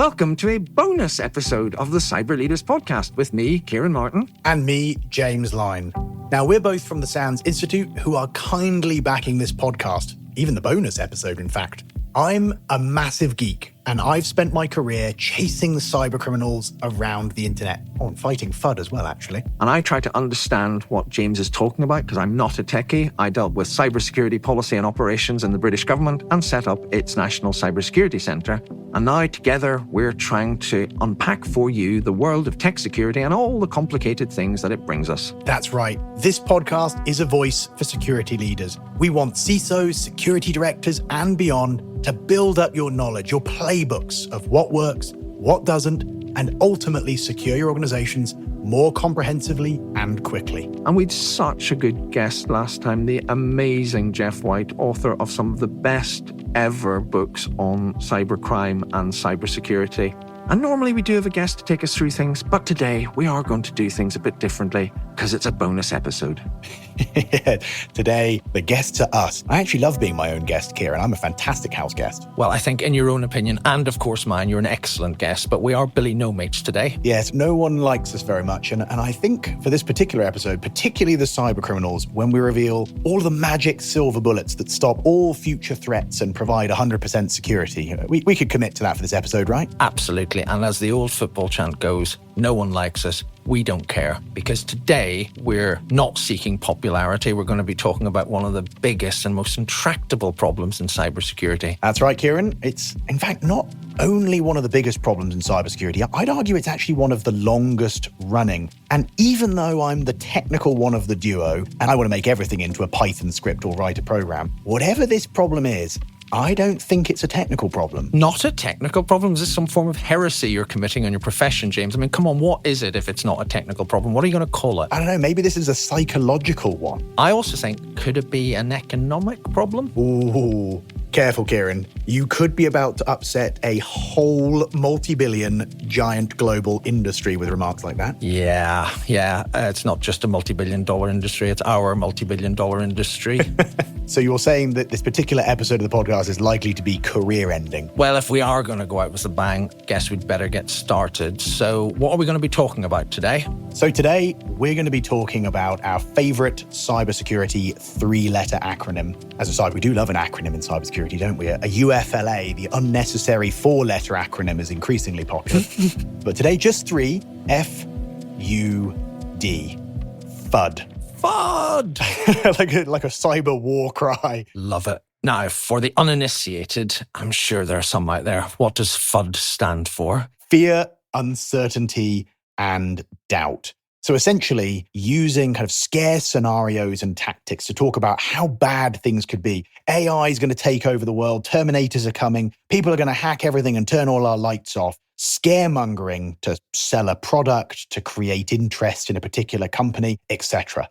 Welcome to a bonus episode of the Cyber Leaders Podcast with me, Ciaran Martin. And me, James Line. Now, we're both from the SANS Institute who are kindly backing this podcast, even the bonus episode, in fact. I'm a massive geek, and I've spent my career chasing the cyber criminals around the internet. Oh, and fighting FUD as well, actually. And I try to understand what James is talking about because I'm not a techie. I dealt with cybersecurity policy and operations in the British government and set up its National Cybersecurity Centre. And now together we're trying to unpack for you the world of tech security and all the complicated things that it brings us. That's right. This podcast is a voice for security leaders. We want CISOs, security directors, and beyond to build up your knowledge, your playbooks of what works, what doesn't, and ultimately secure your organizations more comprehensively and quickly. And we'd such a good guest last time, the amazing Jeff White, author of some of the best ever books on cybercrime and cybersecurity. And normally we do have a guest to take us through things, but today we are going to do things a bit differently because it's a bonus episode. Today, the guest to us. I actually love being my own guest, Ciaran. I'm a fantastic house guest. Well, I think in your own opinion, and of course mine, you're an excellent guest, but we are Billy No-Mates today. Yes, no one likes us very much. And I think for this particular episode, particularly the cyber criminals, when we reveal all of the magic silver bullets that stop all future threats and provide 100% security, we could commit to that for this episode, right? Absolutely. And as the old football chant goes, no one likes us. We don't care, because today we're not seeking popularity. We're going to be talking about one of the biggest and most intractable problems in cybersecurity. That's right, Ciaran. It's, in fact, not only one of the biggest problems in cybersecurity. I'd argue it's actually one of the longest running. And even though I'm the technical one of the duo, and I want to make everything into a Python script or write a program, whatever this problem is, I don't think it's a technical problem. Not a technical problem? Is this some form of heresy you're committing on your profession, James? I mean, come on, what is it if it's not a technical problem? What are you going to call it? I don't know, maybe this is a psychological one. I also think, could it be an economic problem? Ooh, careful, Ciaran. You could be about to upset a whole multi-billion giant global industry with remarks like that. Yeah. It's not just a multi-billion-dollar industry, it's our multi-billion-dollar industry. So you're saying that this particular episode of the podcast is likely to be career-ending? Well, if we are going to go out with a bang, guess we'd better get started. So what are we going to be talking about today? So today, we're going to be talking about our favorite cybersecurity three-letter acronym. As a side, we do love an acronym in cybersecurity, don't we? A UFLA, the unnecessary four-letter acronym, is increasingly popular. But today, just three: F-U-D. FUD. FUD! like a cyber war cry. Love it. Now, for the uninitiated, I'm sure there are some out there. What does FUD stand for? Fear, uncertainty, and doubt. So essentially, using kind of scare scenarios and tactics to talk about how bad things could be. AI is going to take over the world. Terminators are coming. People are going to hack everything and turn all our lights off. Scaremongering to sell a product, to create interest in a particular company, etc.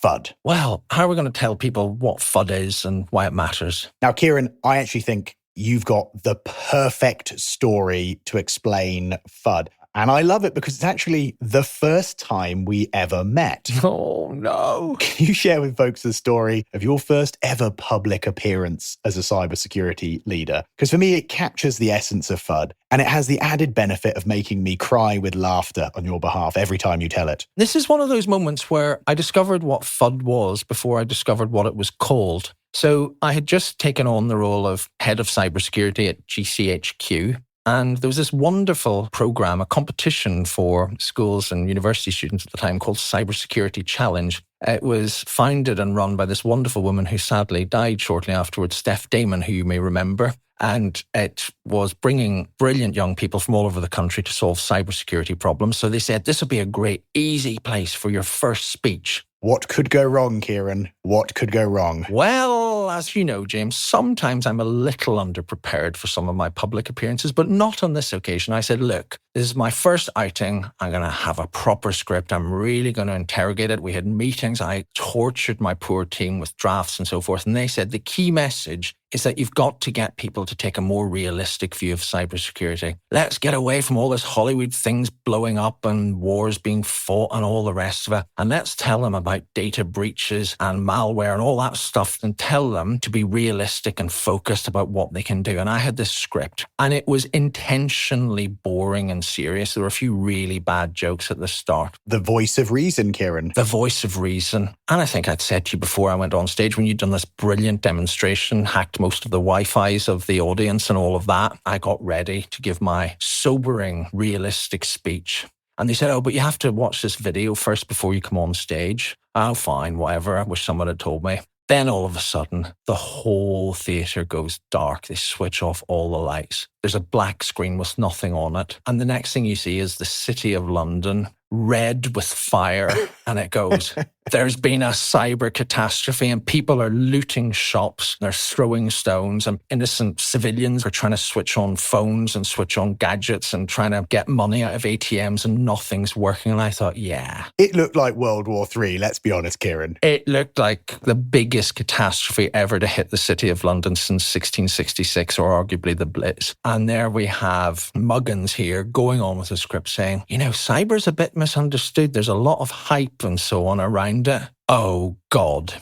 FUD. Well, how are we going to tell people what FUD is and why it matters? Now, Ciaran, I actually think you've got the perfect story to explain FUD. And I love it because it's actually the first time we ever met. Oh, no. Can you share with folks the story of your first ever public appearance as a cybersecurity leader? Because for me, it captures the essence of FUD, and it has the added benefit of making me cry with laughter on your behalf every time you tell it. This is one of those moments where I discovered what FUD was before I discovered what it was called. So I had just taken on the role of head of cybersecurity at GCHQ. And there was this wonderful program, a competition for schools and university students at the time called Cybersecurity Challenge. It was founded and run by this wonderful woman who sadly died shortly afterwards, Steph Damon, who you may remember. And it was bringing brilliant young people from all over the country to solve cybersecurity problems. So they said, this would be a great, easy place for your first speech. What could go wrong, Ciaran? What could go wrong? Well, as you know, James, sometimes I'm a little underprepared for some of my public appearances, but not on this occasion. I said, look, this is my first outing. I'm going to have a proper script. I'm really going to interrogate it. We had meetings. I tortured my poor team with drafts and so forth. And they said the key message is that you've got to get people to take a more realistic view of cybersecurity. Let's get away from all this Hollywood things blowing up and wars being fought and all the rest of it. And let's tell them about data breaches and malware and all that stuff, and tell them to be realistic and focused about what they can do. And I had this script, and it was intentionally boring and serious. There were a few really bad jokes at the start. The voice of reason, Ciaran. The voice of reason. And I think I'd said to you before I went on stage, when you'd done this brilliant demonstration, hacked most of the Wi-Fis of the audience and all of that, I got ready to give my sobering, realistic speech. And they said, oh, but you have to watch this video first before you come on stage. Oh, fine, whatever. I wish someone had told me. Then all of a sudden, the whole theatre goes dark. They switch off all the lights. There's a black screen with nothing on it. And the next thing you see is the city of London, red with fire. And it goes, there's been a cyber catastrophe and people are looting shops. They're throwing stones and innocent civilians are trying to switch on phones and switch on gadgets and trying to get money out of ATMs and nothing's working. And I thought, yeah. It looked like World War III, let's be honest, Ciaran. It looked like the biggest catastrophe ever to hit the city of London since 1666, or arguably the Blitz. And there we have Muggins here going on with the script saying, you know, cyber's a bit misunderstood. There's a lot of hype and so on around it. Oh, God.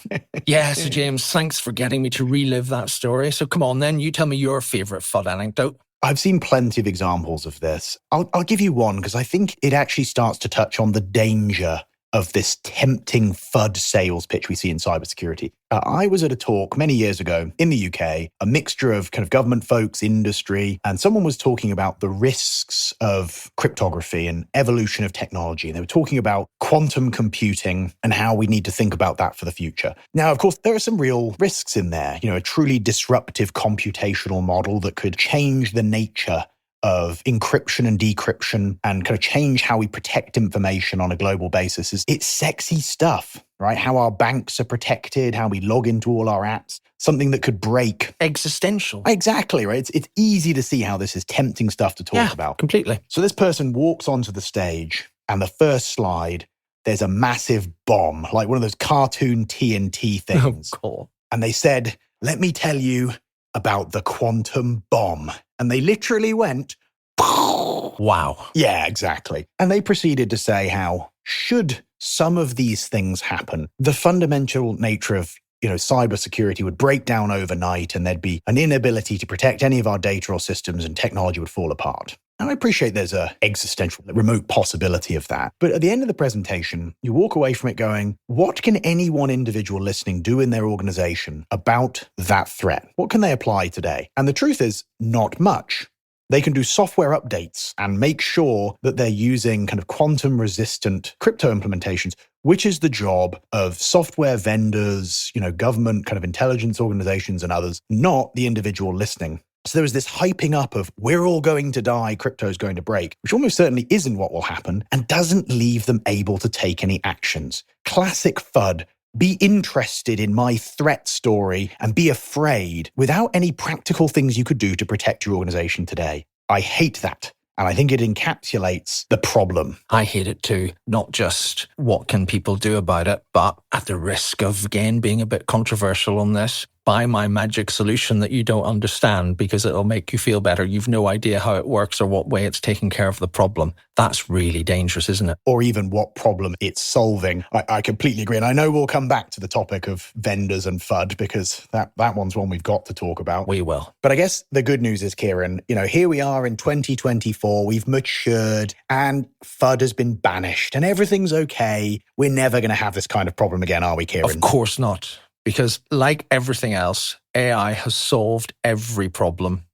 Yeah, so James, thanks for getting me to relive that story. So come on then, you tell me your favourite FUD anecdote. I've seen plenty of examples of this. I'll give you one because I think it actually starts to touch on the danger of this tempting FUD sales pitch we see in cybersecurity. I was at a talk many years ago in the UK, a mixture of kind of government folks, industry, and someone was talking about the risks of cryptography and evolution of technology. And they were talking about quantum computing and how we need to think about that for the future. Now, of course, there are some real risks in there. You know, a truly disruptive computational model that could change the nature of encryption and decryption and kind of change how we protect information on a global basis. It's sexy stuff, right? How our banks are protected, how we log into all our apps, something that could break. Existential. Exactly, right? It's easy to see how this is tempting stuff to talk about. Completely. So this person walks onto the stage and the first slide, there's a massive bomb, like one of those cartoon TNT things. Oh, cool. And they said, let me tell you about the quantum bomb. And they literally went, wow. Yeah, exactly. And they proceeded to say how, should some of these things happen, the fundamental nature of cybersecurity would break down overnight and there'd be an inability to protect any of our data or systems and technology would fall apart. And I appreciate there's a existential, remote possibility of that. But at the end of the presentation, you walk away from it going, what can any one individual listening do in their organization about that threat? What can they apply today? And the truth is, not much. They can do software updates and make sure that they're using kind of quantum-resistant crypto implementations, which is the job of software vendors, government kind of intelligence organizations and others, not the individual listening. So there was this hyping up of, we're all going to die, crypto's going to break, which almost certainly isn't what will happen and doesn't leave them able to take any actions. Classic FUD. Be interested in my threat story and be afraid without any practical things you could do to protect your organization today. I hate that. And I think it encapsulates the problem. I hate it too. Not just what can people do about it, but at the risk of, again, being a bit controversial on this, buy my magic solution that you don't understand because it'll make you feel better. You've no idea how it works or what way it's taking care of the problem. That's really dangerous, isn't it? Or even what problem it's solving. I completely agree. And I know we'll come back to the topic of vendors and FUD because that one's one we've got to talk about. We will. But I guess the good news is, Ciaran, here we are in 2024. We've matured and FUD has been banished and everything's okay. We're never going to have this kind of problem again, are we, Ciaran? Of course not. Because like everything else, AI has solved every problem.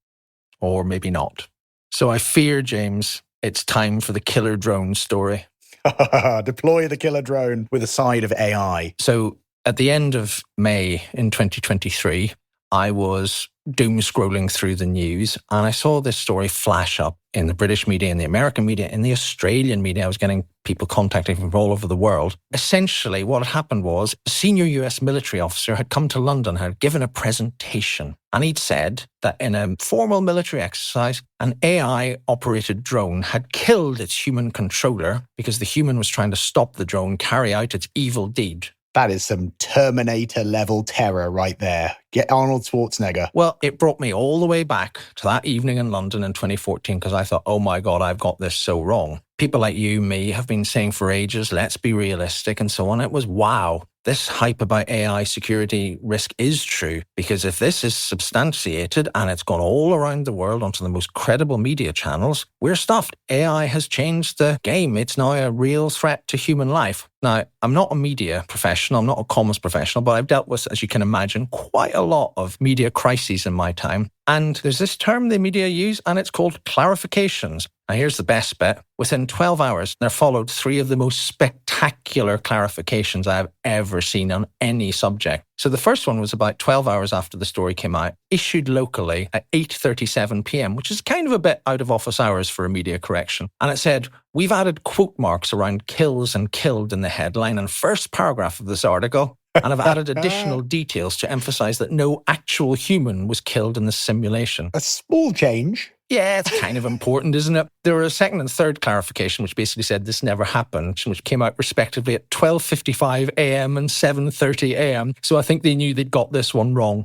Or maybe not. So I fear, James, it's time for the killer drone story. Deploy the killer drone with a side of AI. So at the end of May in 2023, I was doom scrolling through the news and I saw this story flash up in the British media, in the American media, in the Australian media. I was getting people contacting from all over the world. Essentially, what had happened was a senior US military officer had come to London, had given a presentation, and he'd said that in a formal military exercise, an AI-operated drone had killed its human controller because the human was trying to stop the drone carry out its evil deed. That is some Terminator-level terror right there. Get Arnold Schwarzenegger. Well, it brought me all the way back to that evening in London in 2014 because I thought, oh my God, I've got this so wrong. People like you, me, have been saying for ages, let's be realistic and so on. It was, wow, this hype about AI security risk is true, because if this is substantiated and it's gone all around the world onto the most credible media channels, we're stuffed. AI has changed the game. It's now a real threat to human life. Now, I'm not a media professional, I'm not a comms professional, but I've dealt with, as you can imagine, quite a lot of media crises in my time. And there's this term the media use, and it's called clarifications. Now, here's the best bit. Within 12 hours, there followed 3 of the most spectacular clarifications I've ever seen on any subject. So the first one was about 12 hours after the story came out, issued locally at 8:37 p.m., which is kind of a bit out of office hours for a media correction. And it said, we've added quote marks around kills and killed in the headline and first paragraph of this article. And I've added additional details to emphasize that no actual human was killed in the simulation. A small change. Yeah, it's kind of important, isn't it? There were a second and third clarification, which basically said this never happened, which came out respectively at 12:55 a.m. and 7:30 a.m. So I think they knew they'd got this one wrong.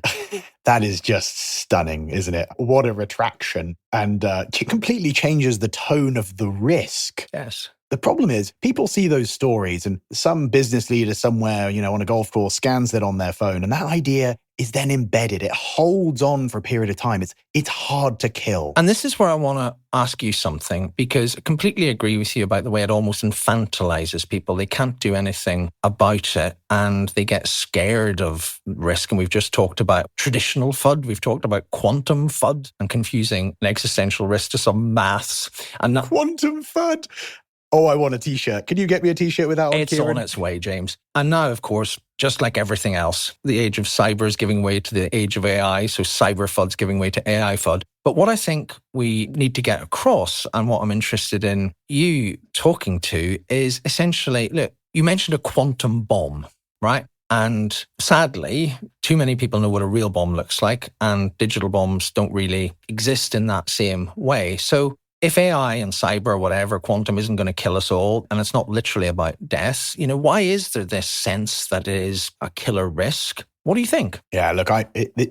That is just stunning, isn't it? What a retraction. And it completely changes the tone of the risk. Yes. The problem is people see those stories and some business leader somewhere, on a golf course scans that on their phone. And that idea is then embedded. It holds on for a period of time. It's hard to kill. And this is where I want to ask you something, because I completely agree with you about the way it almost infantilizes people. They can't do anything about it and they get scared of risk. And we've just talked about traditional FUD. We've talked about quantum FUD and confusing an existential risk to some maths. And quantum FUD. Oh, I want a T-shirt. Can you get me a T-shirt with that on, It's Ciaran? on its way, James. And now, of course, just like everything else, the age of cyber is giving way to the age of AI. So cyber FUD's giving way to AI FUD. But what I think we need to get across, and what I'm interested in you talking to, is essentially, look, you mentioned a quantum bomb, right? And sadly, too many people know what a real bomb looks like, and digital bombs don't really exist in that same way. So if AI and cyber or whatever, quantum isn't going to kill us all, and it's not literally about death, why is there this sense that it is a killer risk? What do you think? Yeah, look,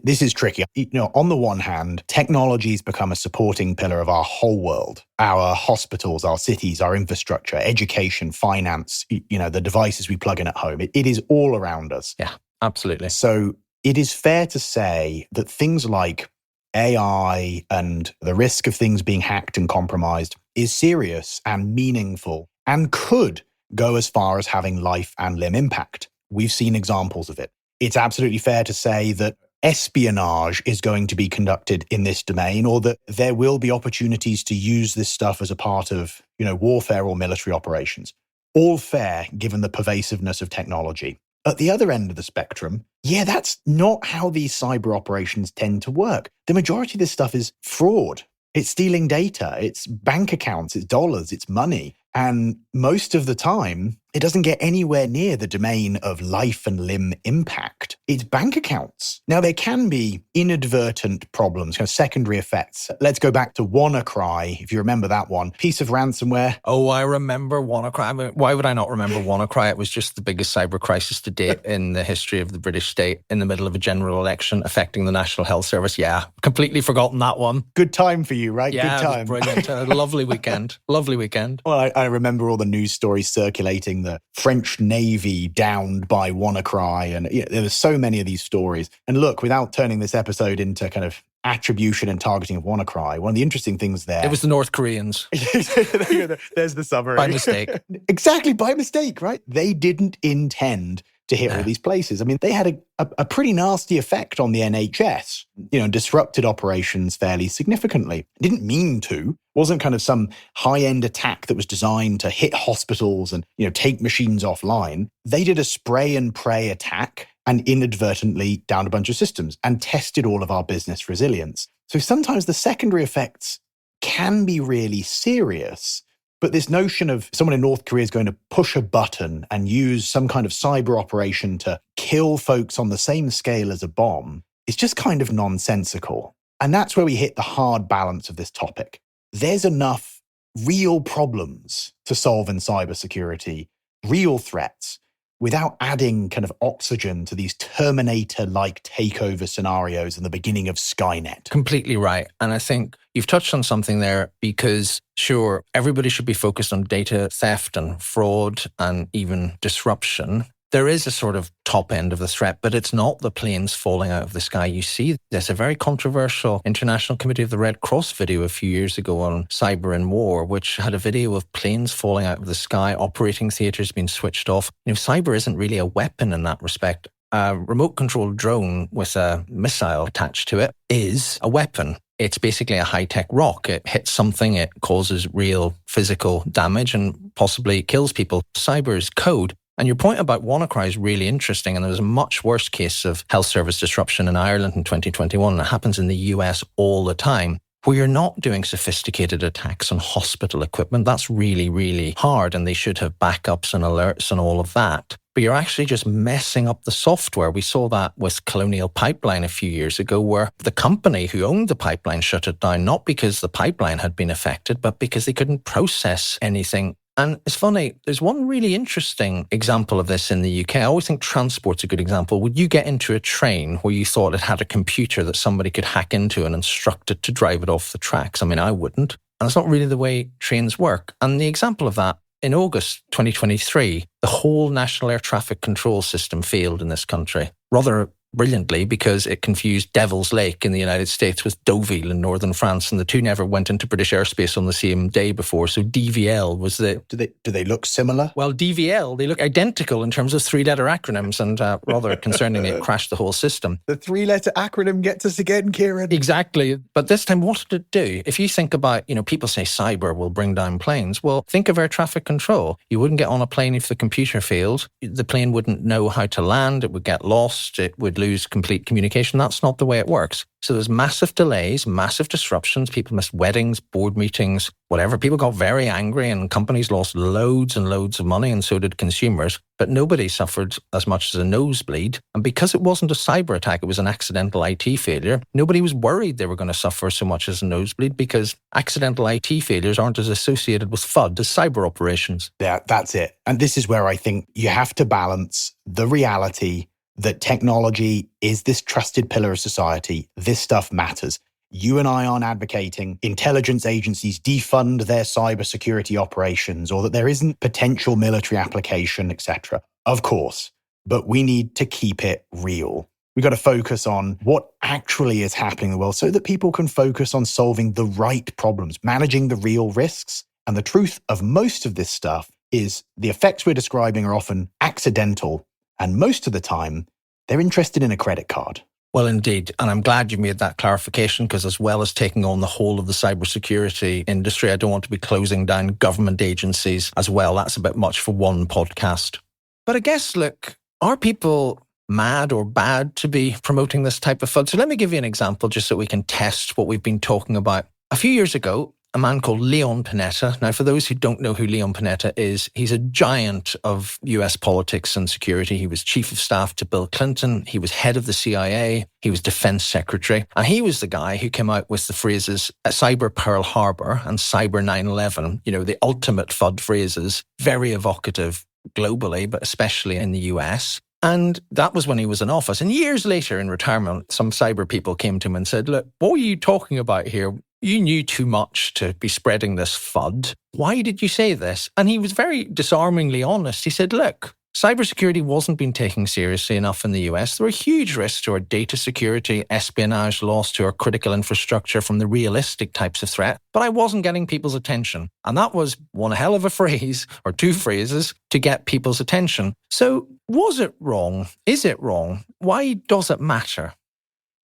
this is tricky. On the one hand, technology's become a supporting pillar of our whole world. Our hospitals, our cities, our infrastructure, education, finance, the devices we plug in at home. It is all around us. Yeah, absolutely. So it is fair to say that things like AI and the risk of things being hacked and compromised is serious and meaningful and could go as far as having life and limb impact. We've seen examples of it. It's absolutely fair to say that espionage is going to be conducted in this domain, or that there will be opportunities to use this stuff as a part of, warfare or military operations. All fair, given the pervasiveness of technology. At the other end of the spectrum, that's not how these cyber operations tend to work. The majority of this stuff is fraud. It's stealing data, it's bank accounts, it's dollars, it's money. And most of the time, it doesn't get anywhere near the domain of life and limb impact. It's bank accounts. Now, there can be inadvertent problems, secondary effects. Let's go back to WannaCry, if you remember that one. Piece of ransomware. Oh, I remember WannaCry. Why would I not remember WannaCry? It was just the biggest cyber crisis to date in the history of the British state, in the middle of a general election affecting the National Health Service. Yeah, completely forgotten that one. Good time for you, right? Yeah, good time. It was brilliant. Lovely weekend. Lovely weekend. Well, I remember all the news stories circulating, the French Navy downed by WannaCry, and there were so many of these stories. And look, without turning this episode into kind of attribution and targeting of WannaCry, one of the interesting things there... It was the North Koreans. There's the summary. By mistake. Exactly, by mistake, right? They didn't intend to hit all these places. I mean, they had a pretty nasty effect on the NHS, disrupted operations fairly significantly. Didn't mean to. Wasn't kind of some high-end attack that was designed to hit hospitals and, take machines offline. They did a spray and pray attack and inadvertently downed a bunch of systems and tested all of our business resilience. So sometimes the secondary effects can be really serious. But this notion of someone in North Korea is going to push a button and use some kind of cyber operation to kill folks on the same scale as a bomb is just kind of nonsensical. And that's where we hit the hard balance of this topic. There's enough real problems to solve in cybersecurity, real threats, without adding kind of oxygen to these Terminator-like takeover scenarios in the beginning of Skynet. Completely right. And I think you've touched on something there because, sure, everybody should be focused on data theft and fraud and even disruption. There is a sort of top end of the threat, but it's not the planes falling out of the sky. You see, there's a very controversial International Committee of the Red Cross video a few years ago on cyber and war, which had a video of planes falling out of the sky, operating theaters being switched off. Cyber isn't really a weapon in that respect. A remote-controlled drone with a missile attached to it is a weapon. It's basically a high-tech rock. It hits something, it causes real physical damage and possibly kills people. Cyber is code. And your point about WannaCry is really interesting. And there was a much worse case of health service disruption in Ireland in 2021. And it happens in the US all the time, where you're not doing sophisticated attacks on hospital equipment. That's really, really hard. And they should have backups and alerts and all of that. But you're actually just messing up the software. We saw that with Colonial Pipeline a few years ago, where the company who owned the pipeline shut it down, not because the pipeline had been affected, but because they couldn't process anything. And it's funny, there's one really interesting example of this in the UK. I always think transport's a good example. Would you get into a train where you thought it had a computer that somebody could hack into and instruct it to drive it off the tracks? I mean, I wouldn't. And it's not really the way trains work. And the example of that, in August 2023, the whole National Air Traffic Control System failed in this country. Rather brilliantly, because it confused Devil's Lake in the United States with Deauville in northern France, and the two never went into British airspace on the same day before. So DVL was the... Do they look similar? Well, DVL, they look identical in terms of three-letter acronyms, and rather concerningly, it crashed the whole system. The three-letter acronym gets us again, Ciaran. Exactly. But this time, what did it do? If you think about, people say cyber will bring down planes. Well, think of air traffic control. You wouldn't get on a plane if the computer failed. The plane wouldn't know how to land. It would get lost. It would lose complete communication. That's not the way it works. So there's massive delays, massive disruptions. People missed weddings, board meetings, whatever. People got very angry and companies lost loads and loads of money, and so did consumers. But nobody suffered as much as a nosebleed. And because it wasn't a cyber attack, it was an accidental IT failure, nobody was worried they were going to suffer so much as a nosebleed, because accidental IT failures aren't as associated with FUD as cyber operations. Yeah, that's it. And this is where I think you have to balance the reality that technology is this trusted pillar of society. This stuff matters. You and I aren't advocating intelligence agencies defund their cybersecurity operations, or that there isn't potential military application, etc. Of course, but we need to keep it real. We've got to focus on what actually is happening in the world so that people can focus on solving the right problems, managing the real risks. And the truth of most of this stuff is the effects we're describing are often accidental. And most of the time, they're interested in a credit card. Well, indeed. And I'm glad you made that clarification, because as well as taking on the whole of the cybersecurity industry, I don't want to be closing down government agencies as well. That's a bit much for one podcast. But I guess, look, are people mad or bad to be promoting this type of FUD? So let me give you an example just so we can test what we've been talking about. A few years ago, a man called Leon Panetta. Now, for those who don't know who Leon Panetta is, he's a giant of US politics and security. He was chief of staff to Bill Clinton. He was head of the CIA. He was defense secretary. And he was the guy who came out with the phrases cyber Pearl Harbor and cyber 9/11, the ultimate FUD phrases, very evocative globally, but especially in the US. And that was when he was in office. And years later in retirement, some cyber people came to him and said, look, what are you talking about here? You knew too much to be spreading this FUD. Why did you say this? And he was very disarmingly honest. He said, look, cybersecurity wasn't being taken seriously enough in the US. There were huge risks to our data security, espionage, loss to our critical infrastructure from the realistic types of threat, but I wasn't getting people's attention. And that was one hell of a phrase, or two phrases, to get people's attention. So was it wrong? Is it wrong? Why does it matter?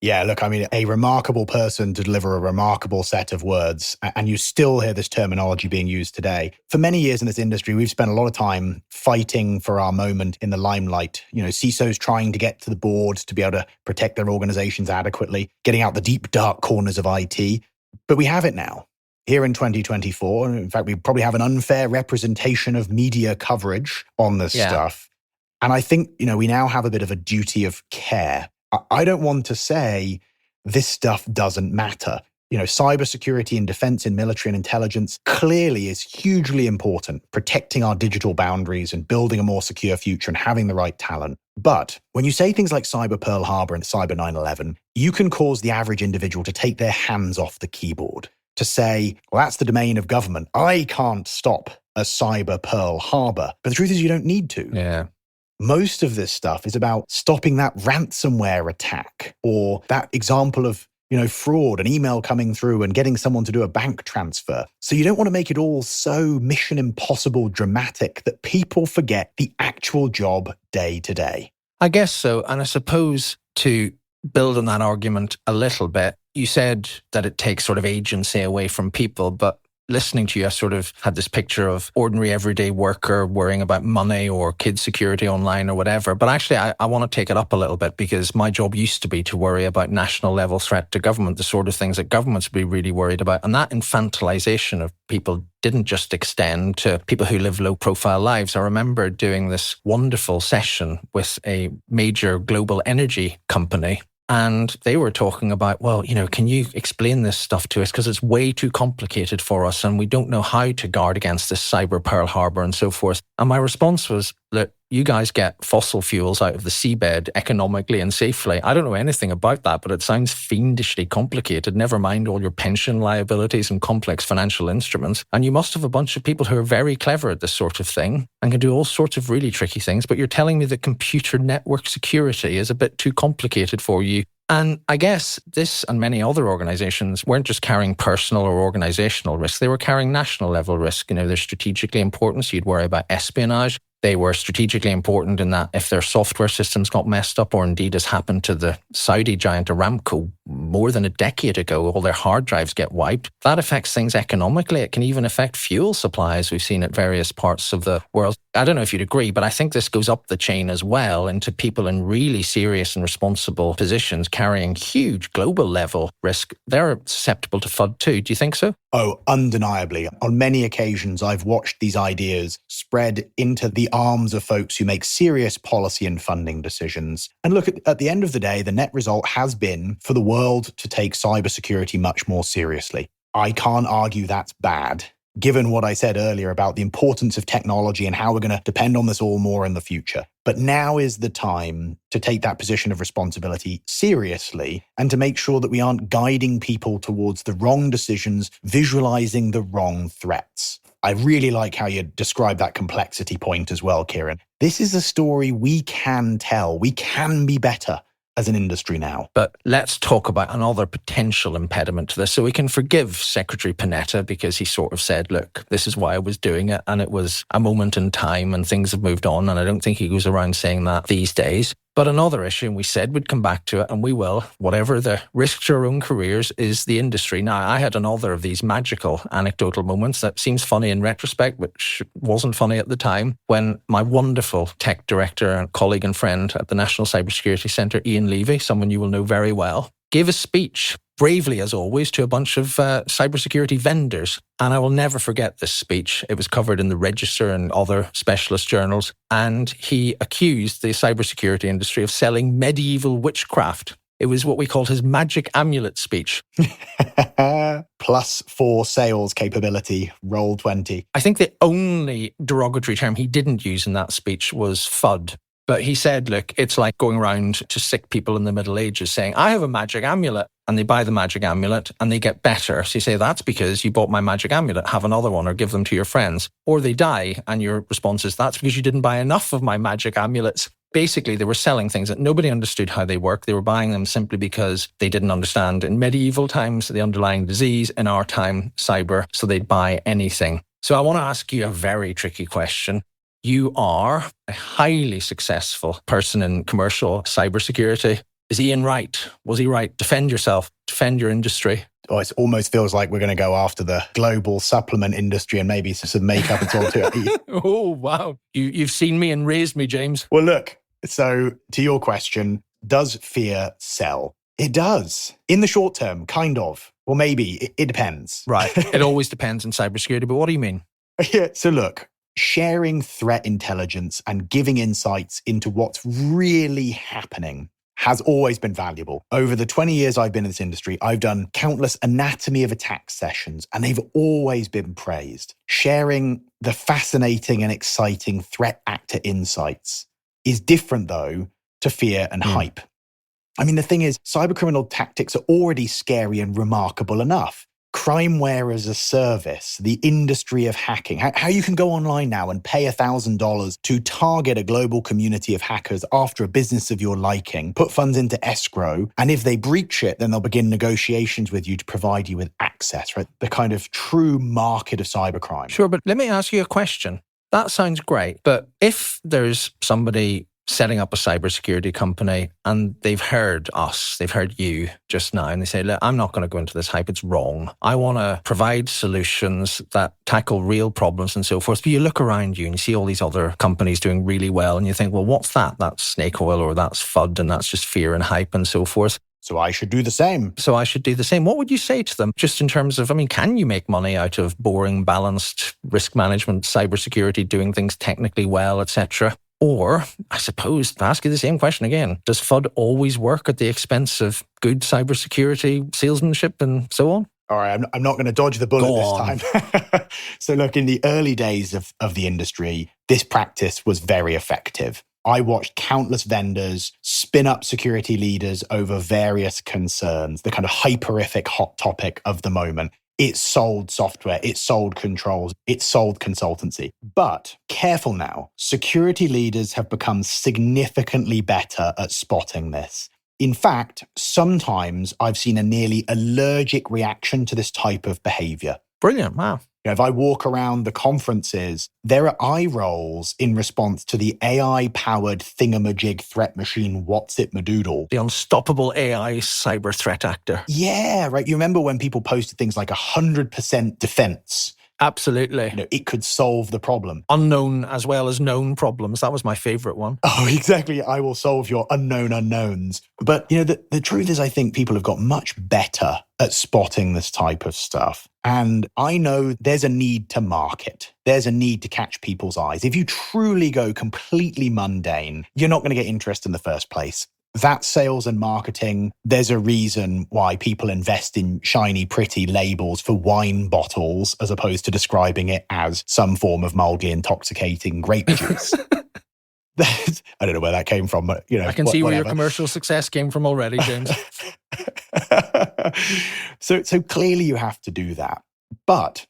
Yeah, look, I mean, a remarkable person to deliver a remarkable set of words, and you still hear this terminology being used today. For many years in this industry, we've spent a lot of time fighting for our moment in the limelight. CISOs trying to get to the board to be able to protect their organizations adequately, getting out the deep, dark corners of IT. But we have it now. Here in 2024, in fact, we probably have an unfair representation of media coverage on this stuff. And I think, we now have a bit of a duty of care. I don't want to say this stuff doesn't matter. Cybersecurity and defense in military and intelligence clearly is hugely important, protecting our digital boundaries and building a more secure future and having the right talent. But when you say things like Cyber Pearl Harbor and Cyber 9/11, you can cause the average individual to take their hands off the keyboard, to say, well, that's the domain of government. I can't stop a Cyber Pearl Harbor. But the truth is you don't need to. Yeah. Most of this stuff is about stopping that ransomware attack or that example of fraud, an email coming through and getting someone to do a bank transfer. So you don't want to make it all so mission impossible dramatic that people forget the actual job day to day. I guess so. And I suppose to build on that argument a little bit, you said that it takes sort of agency away from people, but listening to you, I sort of had this picture of ordinary everyday worker worrying about money or kid security online or whatever. But actually, I want to take it up a little bit because my job used to be to worry about national level threat to government, the sort of things that governments would be really worried about. And that infantilization of people didn't just extend to people who live low profile lives. I remember doing this wonderful session with a major global energy company. And they were talking about, well, can you explain this stuff to us? Because it's way too complicated for us and we don't know how to guard against this cyber Pearl Harbor and so forth. And my response was, look, you guys get fossil fuels out of the seabed economically and safely. I don't know anything about that, but it sounds fiendishly complicated. Never mind all your pension liabilities and complex financial instruments. And you must have a bunch of people who are very clever at this sort of thing and can do all sorts of really tricky things. But you're telling me that computer network security is a bit too complicated for you. And I guess this and many other organizations weren't just carrying personal or organizational risk. They were carrying national level risk. They're strategically important. So you'd worry about espionage. They were strategically important in that if their software systems got messed up, or indeed as happened to the Saudi giant Aramco more than a decade ago, all their hard drives get wiped. That affects things economically. It can even affect fuel supplies we've seen at various parts of the world. I don't know if you'd agree, but I think this goes up the chain as well into people in really serious and responsible positions carrying huge global level risk. They're susceptible to FUD too. Do you think so? Oh, undeniably. On many occasions, I've watched these ideas spread into the arms of folks who make serious policy and funding decisions. And look, at the end of the day, the net result has been for the world to take cybersecurity much more seriously. I can't argue that's bad, given what I said earlier about the importance of technology and how we're going to depend on this all more in the future. But now is the time to take that position of responsibility seriously and to make sure that we aren't guiding people towards the wrong decisions, visualizing the wrong threats. I really like how you describe that complexity point as well, Ciaran. This is a story we can tell. We can be better as an industry now. But let's talk about another potential impediment to this. So we can forgive Secretary Panetta because he sort of said, look, this is why I was doing it. And it was a moment in time and things have moved on. And I don't think he goes around saying that these days. But another issue, and we said we'd come back to it, and we will, whatever the risk to our own careers, is the industry. Now, I had another of these magical anecdotal moments that seems funny in retrospect, which wasn't funny at the time, when my wonderful tech director and colleague and friend at the National Cybersecurity Centre, Ian Levy, someone you will know very well, gave a speech, bravely as always, to a bunch of cybersecurity vendors. And I will never forget this speech. It was covered in the Register and other specialist journals. And he accused the cybersecurity industry of selling medieval witchcraft. It was what we called his magic amulet speech. +4 sales capability, roll 20. I think the only derogatory term he didn't use in that speech was FUD. But he said, look, it's like going around to sick people in the Middle Ages saying, I have a magic amulet. And they buy the magic amulet and they get better. So you say, that's because you bought my magic amulet, have another one or give them to your friends. Or they die and your response is, that's because you didn't buy enough of my magic amulets. Basically, they were selling things that nobody understood how they work. They were buying them simply because they didn't understand in medieval times the underlying disease, in our time, cyber. So they'd buy anything. So I want to ask you a very tricky question. You are a highly successful person in commercial cybersecurity. Is Ian right? Was he right? Defend yourself. Defend your industry. Oh, it almost feels like we're going to go after the global supplement industry and maybe some makeup and so on too. Oh, wow. You've seen me and raised me, James. Well, look, so to your question, does fear sell? It does. In the short term, kind of. Well, maybe. It depends. Right. It always depends in cybersecurity. But what do you mean? Yeah. So look, sharing threat intelligence and giving insights into what's really happening has always been valuable. Over the 20 years I've been in this industry, I've done countless anatomy of attack sessions, and they've always been praised. Sharing the fascinating and exciting threat actor insights is different, though, to fear and hype. I mean, the thing is, cybercriminal tactics are already scary and remarkable enough. Crimeware as a service, the industry of hacking, how you can go online now and pay $1,000 to target a global community of hackers after a business of your liking, put funds into escrow, and if they breach it, then they'll begin negotiations with you to provide you with access, right? The kind of true market of cybercrime. Sure, but let me ask you a question. That sounds great, but if there's somebody setting up a cybersecurity company and they've heard us, they've heard you just now, and they say, look, I'm not going to go into this hype, it's wrong. I want to provide solutions that tackle real problems and so forth. But you look around you and you see all these other companies doing really well and you think, well, what's that? That's snake oil or that's FUD and that's just fear and hype and so forth. So I should do the same. What would you say to them? Just in terms of, can you make money out of boring, balanced risk management, cybersecurity, doing things technically well, etc.? Or, I suppose, to ask you the same question again, does FUD always work at the expense of good cybersecurity, salesmanship, and so on? All right, I'm not going to dodge the bullet this time. So look, in the early days of the industry, this practice was very effective. I watched countless vendors spin up security leaders over various concerns, the kind of hyperific hot topic of the moment. It sold software, it sold controls, it sold consultancy. But careful now, security leaders have become significantly better at spotting this. In fact, sometimes I've seen a nearly allergic reaction to this type of behavior. Brilliant, wow. If I walk around the conferences, there are eye rolls in response to the AI-powered thingamajig threat machine What's It Madoodle. The unstoppable AI cyber threat actor. Yeah, right. You remember when people posted things like 100% defense? Absolutely. It could solve the problem. Unknown as well as known problems. That was my favorite one. Oh, exactly. I will solve your unknown unknowns. But, the truth is, I think people have got much better at spotting this type of stuff. And I know there's a need to market. There's a need to catch people's eyes. If you truly go completely mundane, you're not going to get interest in the first place. That's sales and marketing. There's a reason why people invest in shiny, pretty labels for wine bottles as opposed to describing it as some form of mildly intoxicating grape juice. I don't know where that came from, but I can see where your commercial success came from already, James. So clearly you have to do that. But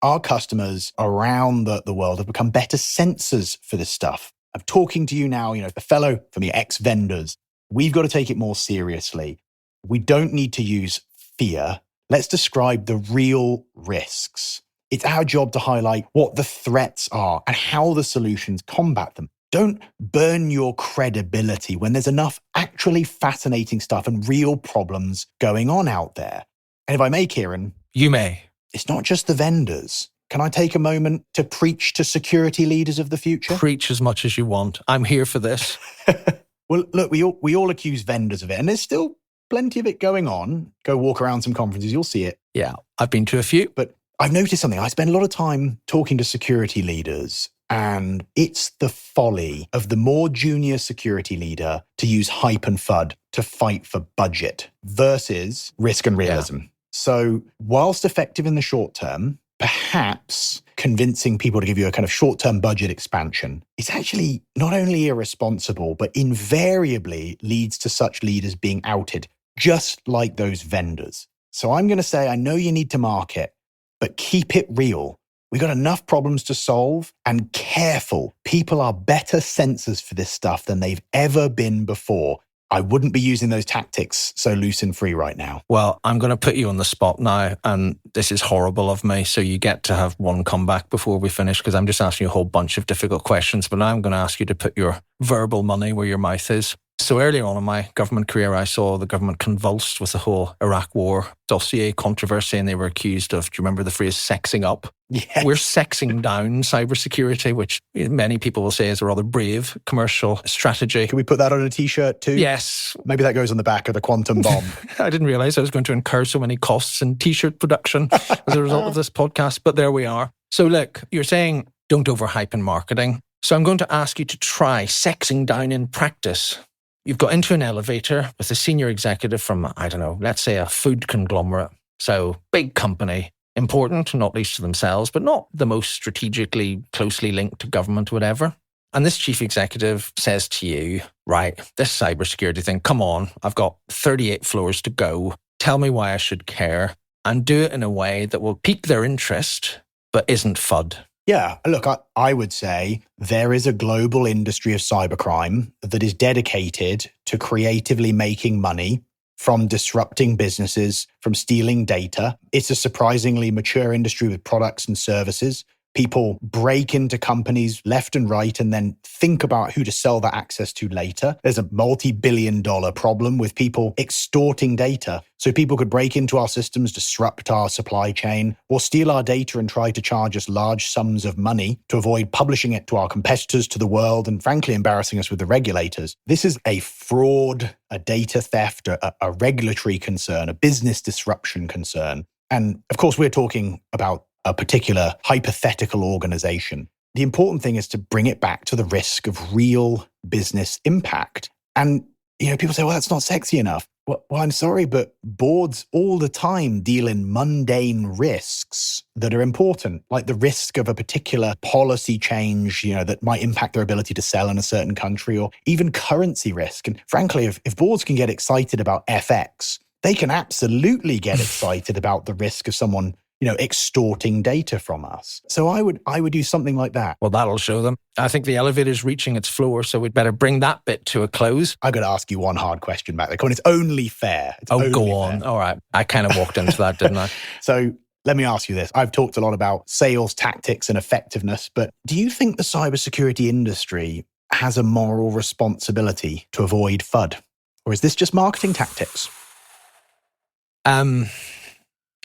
our customers around the world have become better sensors for this stuff. I'm talking to you now, a fellow from the ex-vendors. We've got to take it more seriously. We don't need to use fear. Let's describe the real risks. It's our job to highlight what the threats are and how the solutions combat them. Don't burn your credibility when there's enough actually fascinating stuff and real problems going on out there. And if I may, Ciaran. You may. It's not just the vendors. Can I take a moment to preach to security leaders of the future? Preach as much as you want. I'm here for this. Well, look, we all accuse vendors of it, and there's still plenty of it going on. Go walk around some conferences, you'll see it. Yeah, I've been to a few. But I've noticed something. I spend a lot of time talking to security leaders, and it's the folly of the more junior security leader to use hype and FUD to fight for budget versus risk and realism. Yeah. So whilst effective in the short term, perhaps convincing people to give you a kind of short-term budget expansion, it's actually not only irresponsible, but invariably leads to such leaders being outed, just like those vendors. So I'm going to say, I know you need to market, but keep it real. We've got enough problems to solve, and careful. People are better sensors for this stuff than they've ever been before. I wouldn't be using those tactics so loose and free right now. Well, I'm going to put you on the spot now, and this is horrible of me, so you get to have one comeback before we finish, because I'm just asking you a whole bunch of difficult questions, but now I'm going to ask you to put your verbal money where your mouth is. So earlier on in my government career, I saw the government convulsed with the whole Iraq War dossier controversy, and they were accused of, do you remember the phrase sexing up? Yes. We're sexing down cybersecurity, which many people will say is a rather brave commercial strategy. Can we put that on a t-shirt too? Yes. Maybe that goes on the back of the quantum bomb. I didn't realize I was going to incur so many costs in t-shirt production as a result of this podcast, but there we are. So look, you're saying don't overhype in marketing. So I'm going to ask you to try sexing down in practice. you've got into an elevator with a senior executive from, I don't know, let's say a food conglomerate. So big company, important, not least to themselves, but not the most strategically closely linked to government, whatever. And this chief executive says to you, right, this cybersecurity thing, come on, I've got 38 floors to go. Tell me why I should care, and do it in a way that will pique their interest, but isn't FUD. Yeah, look, I would say there is a global industry of cybercrime that is dedicated to creatively making money from disrupting businesses, from stealing data. It's a surprisingly mature industry with products and services. People break into companies left and right and then think about who to sell that access to later. There's a multi-billion-dollar problem with people extorting data. So people could break into our systems, disrupt our supply chain, or steal our data and try to charge us large sums of money to avoid publishing it to our competitors, to the world, and frankly, embarrassing us with the regulators. This is a fraud, a data theft, a regulatory concern, a business disruption concern. And of course, we're talking about a particular hypothetical organization. The important thing is to bring it back to the risk of real business impact. And, people say, well, that's not sexy enough. Well, I'm sorry, but boards all the time deal in mundane risks that are important, like the risk of a particular policy change, that might impact their ability to sell in a certain country, or even currency risk. And frankly, if boards can get excited about FX, they can absolutely get excited about the risk of someone extorting data from us. So I would do something like that. Well, that'll show them. I think the elevator's reaching its floor, so we'd better bring that bit to a close. I've got to ask you one hard question back there. Come on, it's only fair. Go on. All right. I kind of walked into that, didn't I? So let me ask you this. I've talked a lot about sales tactics and effectiveness, but do you think the cybersecurity industry has a moral responsibility to avoid FUD? Or is this just marketing tactics?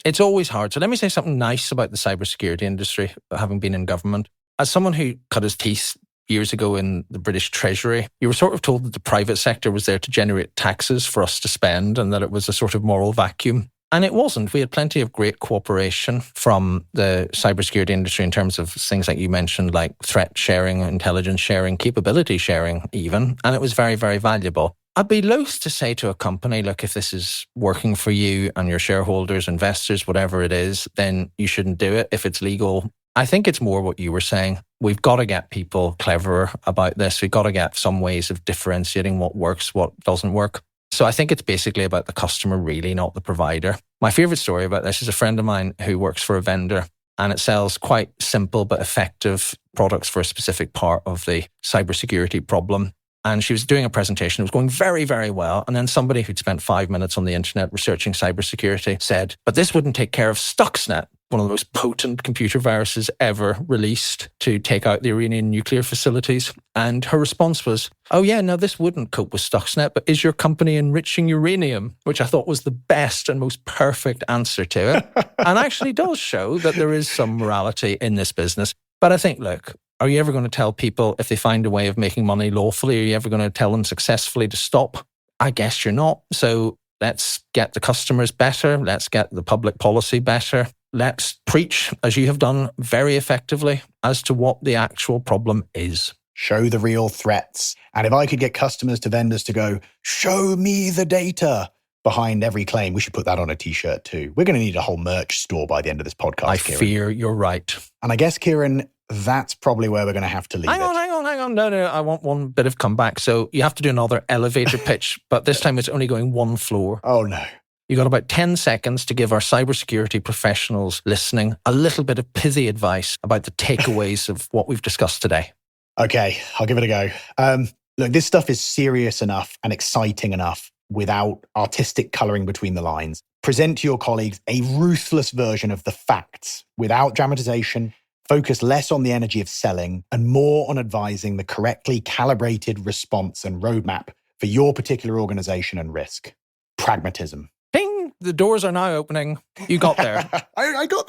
It's always hard. So let me say something nice about the cybersecurity industry, having been in government. As someone who cut his teeth years ago in the British Treasury, you were sort of told that the private sector was there to generate taxes for us to spend and that it was a sort of moral vacuum. And it wasn't. We had plenty of great cooperation from the cybersecurity industry in terms of things like you mentioned, like threat sharing, intelligence sharing, capability sharing even. And it was very, very valuable. I'd be loath to say to a company, look, if this is working for you and your shareholders, investors, whatever it is, then you shouldn't do it if it's legal. I think it's more what you were saying. We've got to get people cleverer about this. We've got to get some ways of differentiating what works, what doesn't work. So I think it's basically about the customer, really, not the provider. My favorite story about this is a friend of mine who works for a vendor, and it sells quite simple but effective products for a specific part of the cybersecurity problem. And she was doing a presentation. It was going very, very well. And then somebody who'd spent 5 minutes on the internet researching cybersecurity said, but this wouldn't take care of Stuxnet, one of the most potent computer viruses ever released to take out the Iranian nuclear facilities. And her response was, oh yeah, no, this wouldn't cope with Stuxnet, but is your company enriching uranium? Which I thought was the best and most perfect answer to it. And actually does show that there is some morality in this business. But I think, look, are you ever going to tell people if they find a way of making money lawfully, are you ever going to tell them successfully to stop? I guess you're not. So let's get the customers better. Let's get the public policy better. Let's preach, as you have done very effectively, as to what the actual problem is. Show the real threats. And if I could get customers to vendors to go, show me the data behind every claim, we should put that on a t-shirt too. We're going to need a whole merch store by the end of this podcast, I Ciaran. fear you're right. And I guess, Ciaran, that's probably where we're going to have to leave Hang on. No, I want one bit of comeback. So you have to do another elevator pitch, but this time it's only going one floor. Oh, no. You got about 10 seconds to give our cybersecurity professionals listening a little bit of pithy advice about the takeaways of what we've discussed today. Okay, I'll give it a go. Look, this stuff is serious enough and exciting enough without artistic colouring between the lines. Present to your colleagues a ruthless version of the facts without dramatization. Focus less on the energy of selling and more on advising the correctly calibrated response and roadmap for your particular organization and risk. Pragmatism. Ping! The doors are now opening. You got there. I got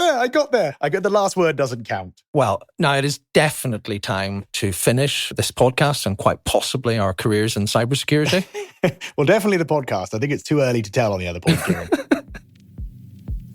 there. The last word doesn't count. Well, now it is definitely time to finish this podcast and quite possibly our careers in cybersecurity. Well, definitely the podcast. I think it's too early to tell on the other podcast.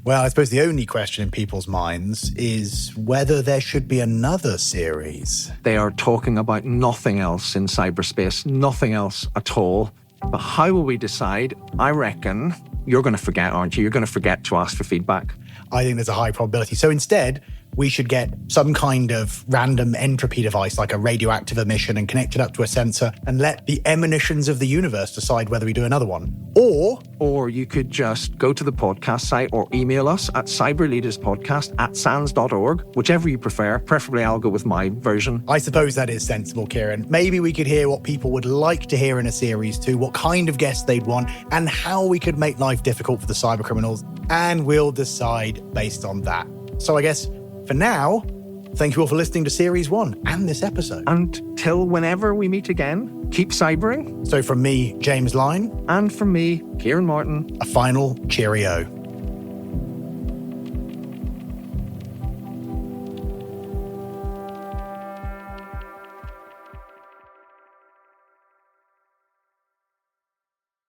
Well, I suppose the only question in people's minds is whether there should be another series. They are talking about nothing else in cyberspace, nothing else at all. But how will we decide? I reckon you're going to forget, aren't you? You're going to forget to ask for feedback. I think there's a high probability. So instead, we should get some kind of random entropy device like a radioactive emission and connect it up to a sensor and let the emanations of the universe decide whether we do another one. Or you could just go to the podcast site or email us at cyberleaderspodcast@sans.org, whichever you prefer. Preferably I'll go with my version. I suppose that is sensible, Ciaran. Maybe we could hear what people would like to hear in a series too, what kind of guests they'd want, and how we could make life difficult for the cyber criminals. And we'll decide based on that. So I guess for now, thank you all for listening to Series 1 and this episode. Until whenever we meet again, keep cybering. So from me, James Line. And from me, Ciaran Martin. A final cheerio.